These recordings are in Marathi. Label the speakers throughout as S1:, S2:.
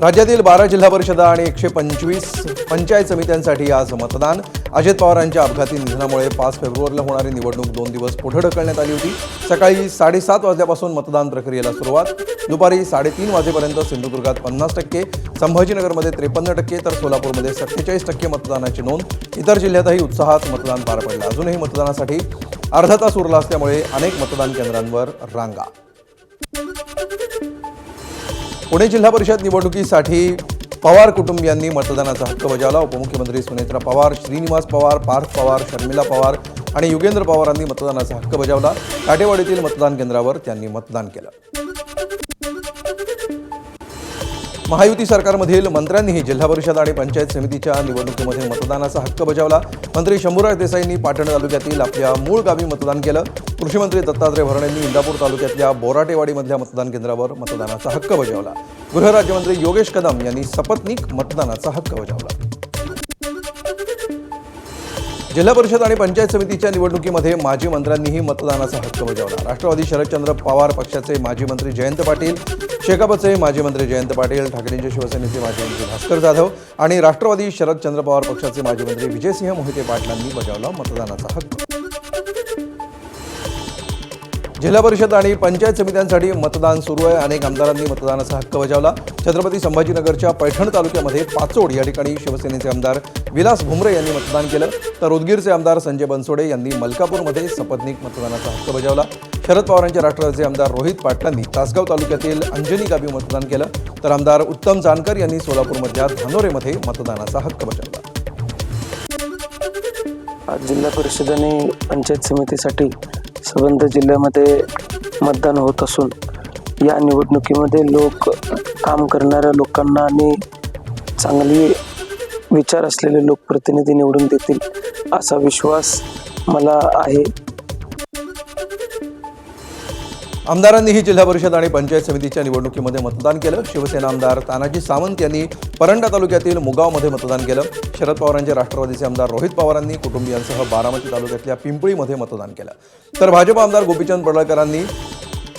S1: राज्यातील 12 जिल्हा परिषदा आणि 125 पंचायत समित्यांसाठी आज मतदान। अजित पवारांच्या अपघाती निधनामुळे 5 फेब्रुवारीला होणारी निवडणूक 2 दिवस पुढे ढकलण्यात आली होती। सकाळी 7:30 वाजल्यापासून मतदान प्रक्रियेला सुरुवात। दुपारी 3:30 वाजेपर्यंत सिंधुदुर्गात 50%, संभाजीनगरमध्ये 53% तर सोलापूरमध्ये 47% मतदानाची नोंद। इतर जिल्ह्यातही उत्साहात मतदान पार पडलं। अजूनही मतदानासाठी अर्धा तास उरला असल्यामुळे अनेक मतदान केंद्रांवर रांगा। पुणे जिल्हा परिषद निवडणुकीसाठी पवार कुटुंबियांनी मतदानाचा हक्क बजावला। उपमुख्यमंत्री सुनेत्रा पवार, श्रीनिवास पवार, पार्थ पवार, शर्मिला पवार आणि युगेंद्र पवारांनी मतदानाचा हक्क बजावला। काटेवाडीतील मतदान केंद्रावर त्यांनी मतदान केलं। महायुती सरकारमधील मंत्र्यांनीही जिल्हा परिषद आणि पंचायत समितीच्या निवडणुकीमध्ये मतदानाचा हक्क बजावला। मंत्री शंभूराज देसाईंनी पाटण तालुक्यातील आपल्या मूळ गावी मतदान केलं। कृषीमंत्री दत्तात्रय भरणेंनी इंदापूर तालुक्यातल्या बोराटेवाडीमधल्या मतदान केंद्रावर मतदानाचा हक्क बजावला। गृहराज्यमंत्री योगेश कदम यांनी सपत्नीक मतदानाचा हक्क बजावला। जिल्हा परिषद आणि पंचायत समितीच्या निवडणुकीमध्ये माजी मंत्र्यांनीही मतदानाचा हक्क बजावला। राष्ट्रवादी शरदचंद्र पवार पक्षाचे माजी मंत्री जयंत पाटील, शेकापचे माजी मंत्री जयंत पाटील, ठाकरेंच्या शिवसेनेचे माजी मंत्री भास्कर जाधव आणि राष्ट्रवादी शरदचंद्र पवार पक्षाचे माजी मंत्री विजयसिंह मोहिते पाटलांनी बजावला मतदानाचा हक्क। जिल्हा परिषद आणि पंचायत समित्यांसाठी मतदान सुरू आहे। अनेक आमदारांनी मतदानाचा हक्क बजावला। छत्रपती संभाजीनगरच्या पैठण तालुक्यामध्ये पाचोड या ठिकाणी शिवसेनेचे आमदार विलास भुमरे यांनी मतदान केलं, तर उदगीरचे आमदार संजय बनसोडे यांनी मलकापूरमध्ये सपत्नीक मतदानाचा हक्क बजावला। शरद पवारांच्या राष्ट्रवादीचे आमदार रोहित पाटलांनी तासगाव तालुक्यातील अंजनी गावी मतदान केलं, तर आमदार उत्तम जानकर यांनी सोलापूरमधल्या धानोरेमध्ये मतदानाचा हक्क बजावला।
S2: आज जिल्हा परिषद आणि पंचायत समितीसाठी संबंध जिल्ह्यामध्ये मतदान होत असून या निवडणुकीमध्ये लोक काम करणाऱ्या लोकांना आणि चांगली विचार असलेले लोकप्रतिनिधी निवडून देतील असा विश्वास मला आहे।
S1: आमदारांनीही जिल्हा परिषद आणि पंचायत समितीच्या निवडणुकीमध्ये मतदान केलं। शिवसेना आमदार तानाजी सावंत यांनी परंडा तालुक्यातील मुगावमध्ये मतदान केलं। शरद पवारांचे राष्ट्रवादीचे आमदार रोहित पवारांनी कुटुंबियांसह बारामती तालुक्यातल्या पिंपळीमध्ये मतदान केलं, तर भाजप आमदार गोपीचंद पडळकरांनी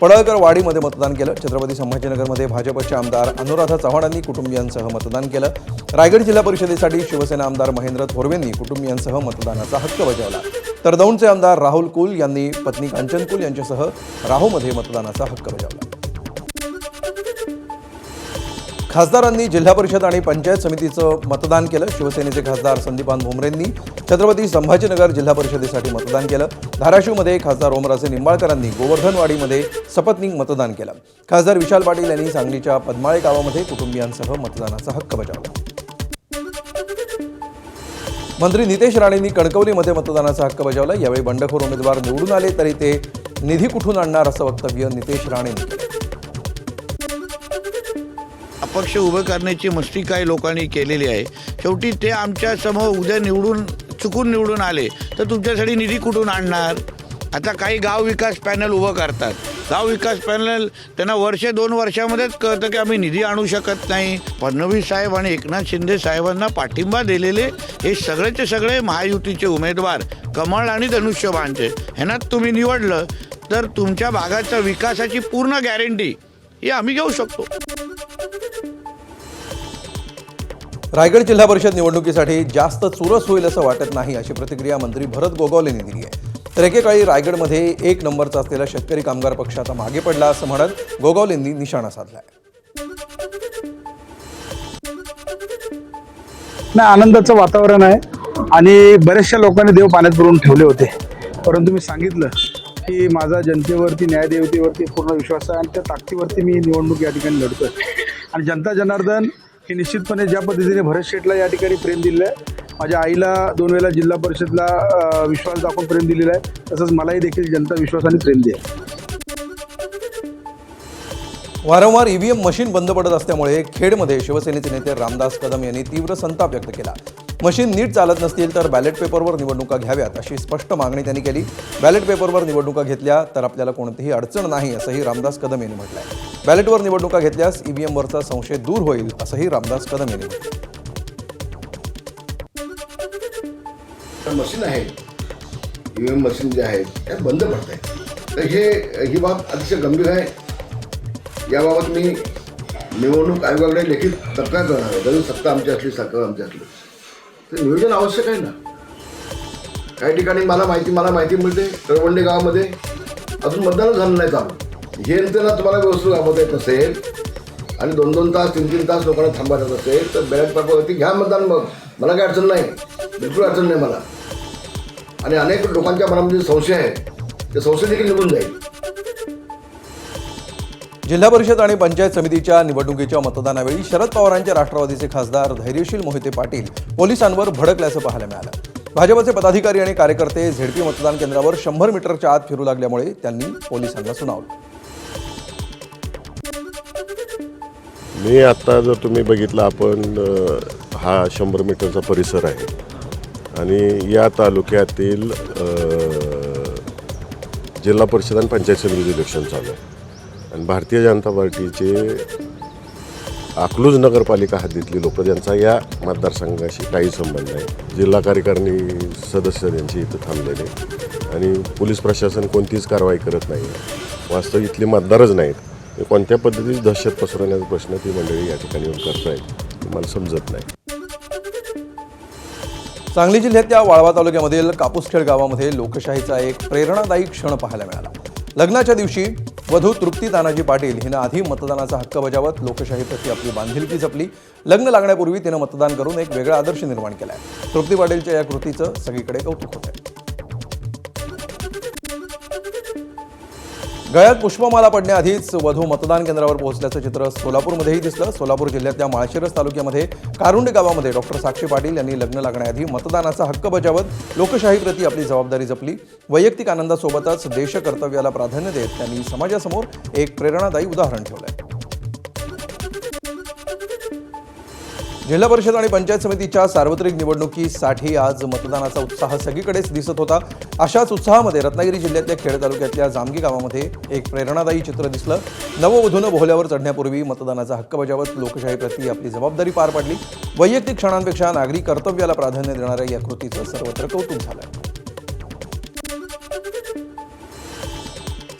S1: पडळकरवाडीमध्ये मतदान केलं। छत्रपती संभाजीनगरमध्ये भाजपचे आमदार अनुराधा चव्हाणांनी कुटुंबियांसह मतदान केलं। रायगड जिल्हा परिषदेसाठी शिवसेना आमदार महेंद्र थोरवेंनी कुटुंबियांसह मतदानाचा हक्क बजावला, तर दौंडचे आमदार राहुल कुल यांनी पत्नी कांचन कुल यांच्यासह राहूमध्ये मतदानाचा हक्क बजावला। खासदारांनी जिल्हा परिषद आणि पंचायत समितीचं मतदान केलं। शिवसेनेचे खासदार संदीपान भुमरेंनी छत्रपती संभाजीनगर जिल्हा परिषदेसाठी मतदान केलं। धाराशिवमध्ये खासदार ओमराजे निंबाळकरांनी गोवर्धनवाडीमध्ये सपत्नीक मतदान केलं। खासदार विशाल पाटील यांनी सांगलीच्या पद्माळे गावामध्ये कुटुंबियांसह मतदानाचा हक्क बजावला। मंत्री नितेश राणेंनी कणकवलीमध्ये मतदानाचा हक्क बजावला। यावेळी बंडखोर उमेदवार निवडून आले तरी ते निधी कुठून आणणार असं वक्तव्य नितेश राणेंनी केलं।
S3: अपक्ष उभं करण्याची मस्ती काही लोकांनी केलेली आहे। शेवटी ते आमच्या समोर उद्या चुकून निवडून आले तर तुमच्यासाठी निधी कुठून आणणार? आता काही गाव विकास पॅनल उभं करतात। गाव विकास पॅनल त्यांना 1-2 वर्षामध्येच कळतं की आम्ही निधी आणू शकत नाही। फडणवीस साहेब आणि एकनाथ शिंदे साहेबांना पाठिंबा दिलेले हे सगळेचे सगळे महायुतीचे उमेदवार कमळ आणि धनुष्यबाणचे ह्यांना तुम्ही निवडलं तर तुमच्या भागाच्या विकासाची पूर्ण गॅरंटी ही आम्ही घेऊ शकतो।
S1: रायगड जिल्हा परिषद निवडणुकीसाठी जास्त चुरस होईल असं वाटत नाही, अशी प्रतिक्रिया मंत्री भरत गोगावले यांनी दिली आहे। तर एकेकाळी रायगडमध्ये 1 नंबरचा असलेला शेतकरी कामगार पक्ष आता मागे पडला असं म्हणत गोगावलेंनी निशाणा साधलाय।
S4: नाही, आनंदाचं वातावरण आहे आणि बऱ्याचशा लोकांनी देव पाण्यात बुडवून ठेवले होते, परंतु मी सांगितलं की माझा जनतेवरती न्यायदेवतेवरती पूर्ण विश्वास आहे आणि त्या ताकदीवरती मी निवडणूक या ठिकाणी लढतोय। आणि जनता जनार्दन हे निश्चितपणे ज्या पद्धतीने भरत शेठला या ठिकाणी प्रेम दिलं आहे, माझ्या आईला 2 वेळेला जिल्हा परिषदला विश्वास दाखवून प्रेम दिलेला आहे, तसंच मलाही देखील जनता विश्वासाने प्रेम देईल।
S1: वारंवार ईव्हीएम मशीन बंद पडत असल्यामुळे खेडमध्ये शिवसेनेचे नेते रामदास कदम यांनी तीव्र संताप व्यक्त केला। मशीन नीट चालत नसतील तर बॅलेट पेपरवर निवडणुका घ्याव्यात अशी स्पष्ट मागणी त्यांनी केली। बॅलेट पेपरवर निवडणुका घेतल्या तर आपल्याला कोणतीही अडचण नाही असंही रामदास कदम यांनी म्हटलंय। बॅलेटवर निवडणुका घेतल्यास ईव्हीएमवरचा संशय दूर होईल असंही रामदास कदम यांनी म्हटलं।
S5: मशीन आहे, ईव्हीएम मशीन जे आहेत त्या बंद पडत आहेत, तर ही बाब अतिशय गंभीर आहे। याबाबत मी निवडणूक आयोगाकडे लेखी तक्रार करणार आहे. जरी सत्ता आमची असली सरकार आमची असली तर नियोजन आवश्यक आहे ना. काही ठिकाणी मला माहिती मिळते तळवंडी गावामध्ये अजून मतदानच झालं नाही चालू. हे ना तुम्हाला व्यवस्थित राबवता येत नसेल आणि 2-2 तास 3-3 तास लोकांना थांबायचं असेल तर बॅलेट पेपरवरती घ्या मतदान. मग मला काही अडचण नाही, बिलकुल अडचण नाही मला. आणि अनेक लोकांच्या मनामध्ये संशय आहे, ते संशय देखील निघून जाईल.
S1: जिल्हा परिषद आणि पंचायत समितीच्या निवडणुकीच्या मतदानावेळी शरद पवारांचे राष्ट्रवादीचे खासदार धैर्यशील मोहिते पाटील पोलिसांवर भडकल्याचं पाहायला मिळालं. भाजपचे पदाधिकारी आणि कार्यकर्ते झेडपी मतदान केंद्रावर 100 मीटरच्या आत फिरू लागल्यामुळे त्यांनी पोलिसांना सुनावलं.
S6: मी आत्ता जर तुम्ही बघितलं आपण हा 100 मीटरचा परिसर आहे आणि या तालुक्यातील जिल्हा परिषद आणि पंचायत समिती इलेक्शन चालू आहे आणि भारतीय जनता पार्टीचे अकलूज नगरपालिका हद्दीतली लोक ज्यांचा या मतदारसंघाशी काही संबंध नाही, जिल्हा कार्यकारिणी सदस्य त्यांची इथं थांबलेले आणि पोलीस प्रशासन कोणतीच कारवाई करत नाही. वास्तव इथले मतदारच नाहीत. कोणत्या पद्धतीची दहशत पसरवण्याचा प्रश्न ती मंडळी या ठिकाणी येऊन करत आहेत मला समजत नाही.
S1: सांगली जिल्ह्यातल्या वाळवा तालुक्यामधील कापूसखेड गावामध्ये लोकशाहीचा एक प्रेरणादायी क्षण पाहायला मिळाला. लग्नाच्या दिवशी वधू तृप्ती तानाजी पाटील हिनं आधी मतदानाचा हक्क बजावत लोकशाहीप्रती आपली बांधिलकी जपली. लग्न लागण्यापूर्वी तिनं मतदान करून एक वेगळा आदर्श निर्माण केला आहे. तृप्ती पाटीलच्या या कृतीचं सगळीकडे कौतुक होत आहे. गळ्यात पुष्पमाला पडण्याआधीच वधू मतदान केंद्रावर पोहोचल्याचं चित्र सोलापूरमध्येही दिसलं. सोलापूर जिल्ह्यातल्या माळशिरस तालुक्यामध्ये कारुंडे गावामध्ये डॉक्टर साक्षी पाटील यांनी लग्न लागण्याआधी मतदानाचा हक्क बजावत लोकशाहीप्रती आपली जबाबदारी जपली. वैयक्तिक आनंदासोबतच देशकर्तव्याला प्राधान्य देत त्यांनी समाजासमोर एक प्रेरणादायी उदाहरण ठेवलंय. जिल्हा परिषद आणि पंचायत समितीच्या सार्वत्रिक निवडणुकीसाठी आज मतदानाचा उत्साह सगळीकडेच दिसत होता. अशाच उत्साहामध्ये रत्नागिरी जिल्ह्यातल्या खेड तालुक्यातल्या जामगी गावामध्ये एक प्रेरणादायी चित्र दिसलं. नववधूनं बोहल्यावर चढण्यापूर्वी मतदानाचा हक्क बजावत लोकशाहीप्रती आपली जबाबदारी पार पाडली. वैयक्तिक क्षणांपेक्षा नागरी कर्तव्याला प्राधान्य देणाऱ्या या कृतीचं सर्वत्र कौतुक झालं.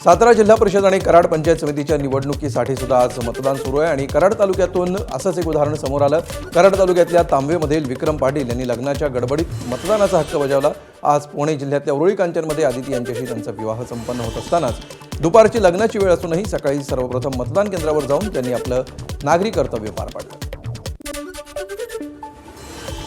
S1: सातारा जिल्हा परिषद आणि कराड पंचायत समितीच्या निवडणुकीसाठी सुद्धा आज मतदान सुरू आहे आणि कराड तालुक्यातून असंच एक उदाहरण समोर आलं. कराड तालुक्यातल्या तांबेमधील विक्रम पाटील यांनी लग्नाच्या गडबडीत मतदानाचा हक्क बजावला. आज पुणे जिल्ह्यातल्या उरुळी कांचनमध्ये आदिती यांच्याशी त्यांचा विवाह संपन्न होत असतानाच दुपारची लग्नाची वेळ असूनही सकाळी सर्वप्रथम मतदान केंद्रावर जाऊन त्यांनी आपलं नागरी कर्तव्य पार पाडलं.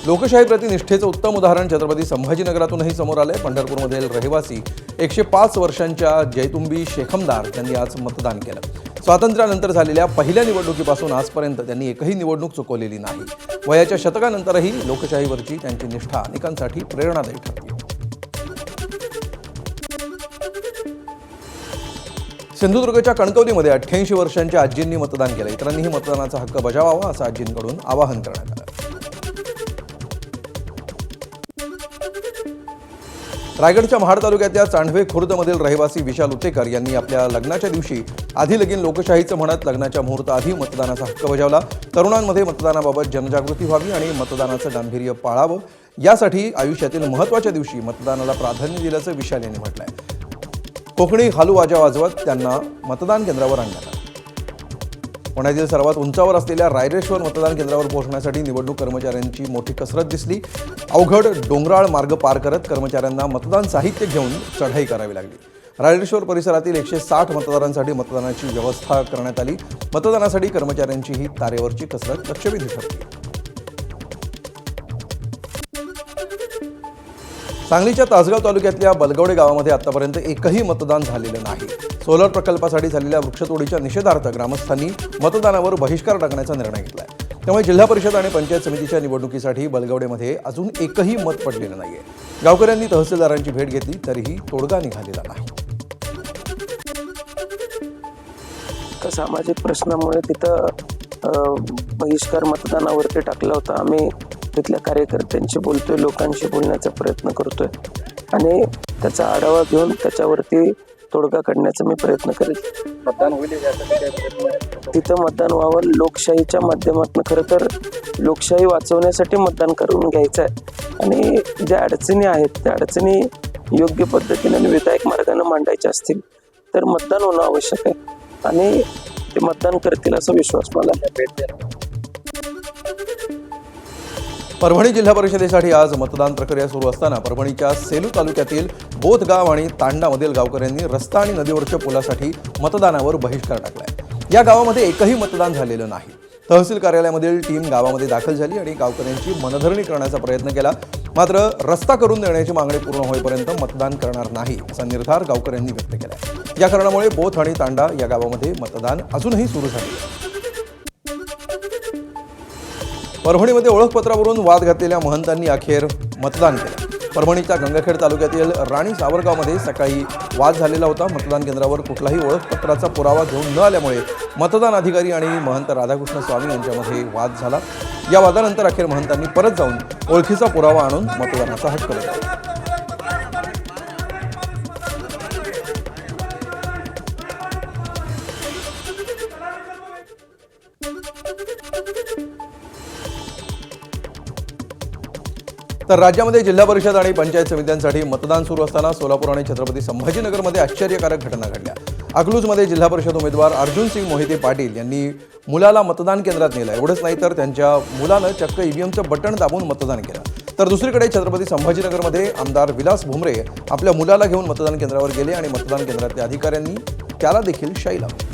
S1: लोकशाहीप्रती निष्ठेचं उत्तम उदाहरण छत्रपती संभाजीनगरातूनही समोर आलंय. पंढरपूरमधील रहिवासी 105 वर्षांच्या जयतुंबी शेखमदार यांनी आज मतदान केलं. स्वातंत्र्यानंतर झालेल्या पहिल्या निवडणुकीपासून आजपर्यंत त्यांनी एकही निवडणूक चुकवलेली नाही. वयाच्या शतकानंतरही लोकशाहीवरची त्यांची निष्ठा अनेकांसाठी प्रेरणादायी ठरली. सिंधुदुर्गच्या कणकवलीमध्ये 88 वर्षांच्या आजींनी मतदान केलं. इतरांनीही मतदानाचा हक्क बजावावा असं आजींकडून आवाहन करण्यात आलं. रायगडच्या महाड तालुक्यातल्या चांडवे खुर्दमधील रहिवासी विशाल उतेकर यांनी आपल्या लग्नाच्या दिवशी आधी लगीन लोकशाहीचं म्हणत लग्नाच्या मुहूर्ताआधी मतदानाचा हक्क बजावला. तरुणांमध्ये मतदानाबाबत जनजागृती व्हावी आणि मतदानाचं गांभीर्य पाळावं यासाठी आयुष्यातील महत्त्वाच्या दिवशी मतदानाला प्राधान्य दिल्याचं विशाल यांनी म्हटलंय. कोकणी खालूवाजा वाजवत त्यांना मतदान केंद्रावर आणण्यात आलं. पुण्यातील सर्वात उंचावर असलेल्या रायरेश्वर मतदान केंद्रावर पोहोचण्यासाठी निवडणूक कर्मचाऱ्यांची मोठी कसरत दिसली. अवघड डोंगराळ मार्ग पार करत कर्मचाऱ्यांना मतदान साहित्य घेऊन चढाई करावी लागली. रायरेश्वर परिसरातील 160 मतदारांसाठी मतदानाची व्यवस्था करण्यात आली. मतदानासाठी कर्मचाऱ्यांची ही तारेवरची कसरत लक्षवेधी ठरली. सांगलीच्या तासगाव तालुक्यातल्या बलगवडे गावामध्ये आतापर्यंत एकही मतदान झालेलं नाही. सोलर प्रकल्पासाठी झालेल्या वृक्षतोडीच्या निषेधार्थ ग्रामस्थांनी मतदानावर बहिष्कार टाकण्याचा निर्णय घेतलाय. त्यामुळे जिल्हा परिषद आणि पंचायत समितीच्या निवडणुकीसाठी बलगवडेमध्ये अजून एकही मत पडलेलं नाहीये. गावकऱ्यांनी तहसीलदारांची भेट घेतली तरीही तोडगा निघालेला नाही.
S2: सामाजिक प्रश्नामुळे तिथं बहिष्कार मतदानावरती टाकला होता. आम्ही तिथल्या कार्यकर्त्यांशी बोलतोय, लोकांशी बोलण्याचा प्रयत्न करतोय आणि त्याचा आढावा घेऊन त्याच्यावरती तोडगा काढण्याचा मी प्रयत्न करेल.
S7: मतदान होईल
S2: तिथं मतदान व्हावं. लोकशाहीच्या माध्यमातून खरं तर लोकशाही वाचवण्यासाठी मतदान करून घ्यायचं आहे आणि ज्या अडचणी आहेत त्या अडचणी योग्य पद्धतीने आणि विधायक मार्गाने मांडायच्या असतील तर मतदान होणं आवश्यक आहे आणि ते मतदान करतील असा विश्वास मला आहे.
S1: परभणी जिल्हा परिषदेसाठी आज मतदान प्रक्रिया सुरू असताना परभणीच्या सेलू तालुक्यातील बोथगाव आणि तांडामधील गावकऱ्यांनी रस्ता आणि नदीवरच्या पुलासाठी मतदानावर बहिष्कार टाकलाय. या गावामध्ये एकही मतदान झालेलं नाही. तहसील कार्यालयामधील टीम गावामध्ये दाखल झाली आणि गावकऱ्यांची मनधरणी करण्याचा प्रयत्न केला. मात्र रस्ता करून देण्याची मागणी पूर्ण होईपर्यंत मतदान करणार नाही असा निर्धार गावकऱ्यांनी व्यक्त केला. या कारणामुळे बोथ आणि तांडा या गावामध्ये मतदान अजूनही सुरू झाले. परभणीमध्ये ओळखपत्रावरून वाद घातलेल्या महंतांनी अखेर मतदान केलं. परभणीच्या गंगाखेड तालुक्यातील राणी सावरगावमध्ये सकाळी वाद झालेला होता. मतदान केंद्रावर कुठलाही ओळखपत्राचा पुरावा घेऊन न आल्यामुळे मतदान अधिकारी आणि महंत राधाकृष्ण स्वामी यांच्यामध्ये वाद झाला. या वादानंतर अखेर महंतांनी परत जाऊन ओळखीचा पुरावा आणून मतदानाचा हक्क बजावला. तर राज्यामध्ये जिल्हा परिषद आणि पंचायत समित्यांसाठी मतदान सुरू असताना सोलापूर आणि छत्रपती संभाजीनगरमध्ये आश्चर्यकारक घटना घडल्या. अकलूजमध्ये जिल्हा परिषद उमेदवार अर्जुन सिंग मोहिते पाटील यांनी मुलाला मतदान केंद्रात नेलं. एवढंच नाही तर त्यांच्या मुलानं चक्क ईव्हीएमचं बटन दाबून मतदान केलं. तर दुसरीकडे छत्रपती संभाजीनगरमध्ये आमदार विलास भुमरे आपल्या मुलाला घेऊन मतदान केंद्रावर गेले आणि मतदान केंद्रातल्या अधिकाऱ्यांनी त्याला देखील शाई लावली.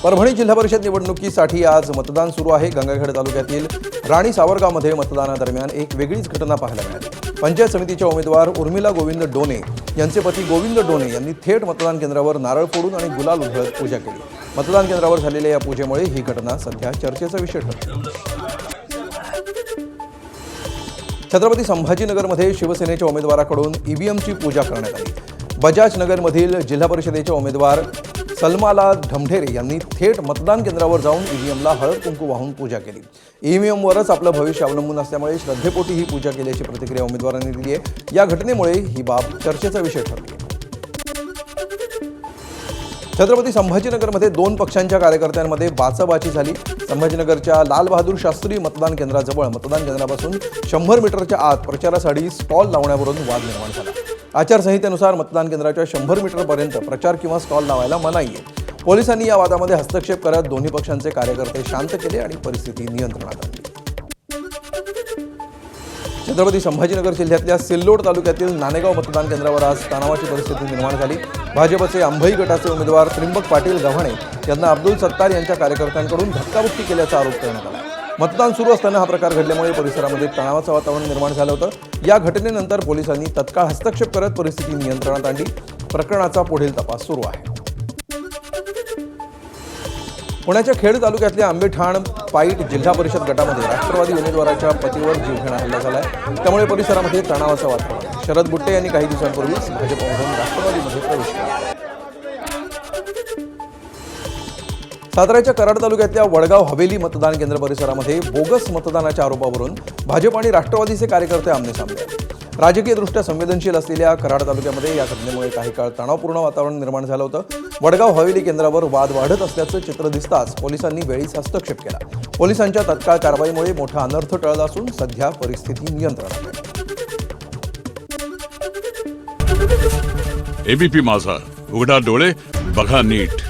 S1: परभणी जिल्हा परिषद निवडणुकीसाठी आज मतदान सुरू आहे. गंगाखेड तालुक्यातील राणी सावरगावमध्ये मतदानादरम्यान एक वेगळीच घटना पाहायला मिळाली. पंचायत समितीच्या उमेदवार उर्मिला गोविंद डोने यांचे पती गोविंद डोने यांनी थेट मतदान केंद्रावर नारळ फोडून आणि गुलाल उधळत पूजा केली. मतदान केंद्रावर झालेल्या या पूजेमुळे ही घटना सध्या चर्चेचा विषय ठरली. छत्रपती संभाजीनगरमध्ये शिवसेनेच्या उमेदवाराकडून ईव्हीएमची पूजा करण्यात आली. बजाज नगरमधील जिल्हा परिषदेचे उमेदवार सलमाला ढमढेरे यांनी थेट मतदान केंद्रावर जाऊन ईव्हीएमला हळद कुंकू वाहून पूजा केली. ईव्हीएमवरच आपलं भविष्य अवलंबून असल्यामुळे श्रद्धेपोटी ही पूजा केल्याची प्रतिक्रिया उमेदवारांनी दिली आहे. या घटनेमुळे ही बाब चर्चेचा विषय ठरली. छत्रपती संभाजीनगरमध्ये दोन पक्षांच्या कार्यकर्त्यांमध्ये बाचाबाची झाली. संभाजीनगरच्या लाल बहादूर शास्त्री मतदान केंद्राजवळ मतदान केंद्रापासून 100 मीटरच्या आत प्रचारासाठी स्टॉल लावण्यावरून वाद निर्माण झाला. आचारसंहितेनुसार मतदान केंद्राच्या 100 मीटरपर्यंत प्रचार किंवा स्टॉल लावायला मनाई आहे. पोलिसांनी या वादामध्ये हस्तक्षेप करत दोन्ही पक्षांचे कार्यकर्ते शांत केले आणि परिस्थिती नियंत्रणात आणली. छत्रपती संभाजीनगर जिल्ह्यातल्या सिल्लोड तालुक्यातील नानेगाव मतदान केंद्रावर आज तणावाची परिस्थिती निर्माण झाली. भाजपचे अंभई गटाचे उमेदवार त्रिंबक पाटील गव्हाणे यांना अब्दुल सत्तार यांच्या कार्यकर्त्यांकडून धक्काबुक्की केल्याचा आरोप करण्यात आला. मतदान सुरू असताना हा प्रकार घडल्यामुळे परिसरामध्ये तणावाचं वातावरण निर्माण झालं होतं. या घटनेनंतर पोलिसांनी तत्काळ हस्तक्षेप करत परिस्थिती नियंत्रणात आणली. प्रकरणाचा पुढील तपास सुरू आहे. पुण्याच्या खेड तालुक्यातल्या आंबेठाण पाईट जिल्हा परिषद गटामध्ये राष्ट्रवादी उमेदवाराच्या पतीवर जीवघेणा हल्ला झालाय. त्यामुळे परिसरामध्ये तणावाचं वातावरण आहे. शरद बुट्टे यांनी काही दिवसांपूर्वीच भाजपमधून राष्ट्रवादीमध्ये प्रवेश केला. साताऱ्याच्या कराड तालुक्यातल्या वडगाव हवेली मतदान केंद्र परिसरामध्ये बोगस मतदानाच्या आरोपावरून भाजप आणि राष्ट्रवादीचे कार्यकर्ते आमनेसामने आले. राजकीयदृष्ट्या संवेदनशील असलेल्या कराड तालुक्यामध्ये या घटनेमुळे काही काळ तणावपूर्ण वातावरण निर्माण झालं होतं. वडगाव हवेली केंद्रावर वाद वाढत असल्याचं चित्र दिसताच पोलिसांनी वेळीच हस्तक्षेप केला. पोलिसांच्या तत्काळ कारवाईमुळे मोठा अनर्थ टळला असून सध्या परिस्थिती नियंत्रणात आहे.
S7: एबीपी माझा, उघडा डोळे बघा नीट.